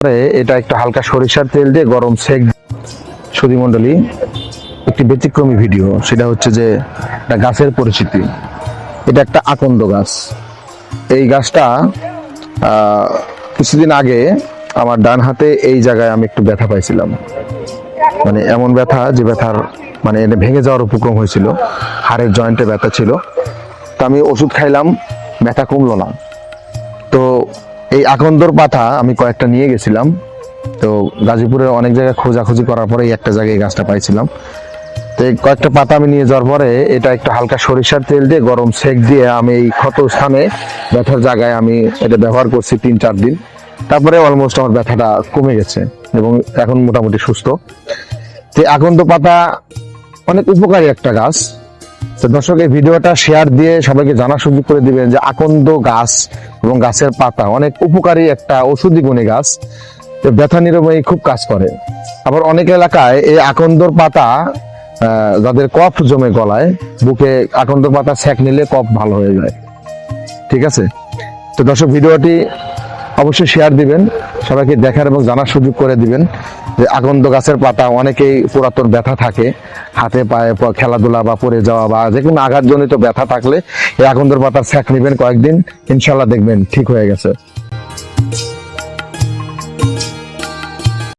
এটা একটু হালকা সরিষার তেল দিয়ে গরম সেক। সুধীমণ্ডলী, একটি ব্যতিক্রমী ভিডিও, সেটা হচ্ছে যে একটা গাছের পরিচিতি। এটা একটা আকন্দ গাছ। এই গাছটা কিছুদিন আগে আমার ডান হাতে এই জায়গায় আমি একটু ব্যথা পাইছিলাম, মানে এমন ব্যথা যে ব্যথার মানে এটা ভেঙে যাওয়ার উপক্রম হয়েছিল, হাড়ের জয়েন্টে ব্যথা ছিল। তো আমি ওষুধ খাইলাম, ব্যথা কমলো না। তো এই আকন্দর পাতা আমি কয়েকটা নিয়ে গেছিলাম। তো গাজীপুরে অনেক জায়গায় খোঁজাখুঁজি করার পরে একটা জায়গায় এই গাছটা পাইছিলাম। তো এই কয়েকটা পাতা আমি নিয়ে যাওয়ার পরে এটা একটু হালকা সরিষার তেল দিয়ে গরম সেক দিয়ে আমি এই ক্ষত স্থানে ব্যথার জায়গায় আমি এটা ব্যবহার করছি 3-4 দিন। তারপরে অলমোস্ট আমার ব্যথাটা কমে গেছে এবং এখন মোটামুটি সুস্থ। তো আকন্দ পাতা অনেক উপকারী একটা গাছ। তো দর্শক, এই ভিডিওটা শেয়ার দিয়ে সবাইকে জানার সুযোগ করে দিবেন যে আকন্দ গাছ এবং গাছের পাতা অনেক উপকারী একটা ঔষধি গুণী গাছ। ব্যথা নিরাময়ী খুব কাজ করে। আবার অনেক এলাকায় এই আকন্দর পাতা যাদের কফ জমে গলায়, বুকে আকন্দর পাতা সেক নিলে কফ ভালো হয়ে যায়। ঠিক আছে? তো দর্শক, ভিডিওটি অবশ্যই শেয়ার দিবেন, সবাইকে দেখার এবং জানার সুযোগ করে দিবেন যে আকন্দ গাছের পাতা অনেকেই পুরাতন ব্যথা থাকে, হাতে পায়ে খেলাধুলা বা পড়ে যাওয়া বা যে কোনো আঘাতজনিত ব্যথা থাকলে এই আকন্দর পাতার সেক নেবেন কয়েকদিন, ইনশাল্লাহ দেখবেন ঠিক হয়ে গেছে।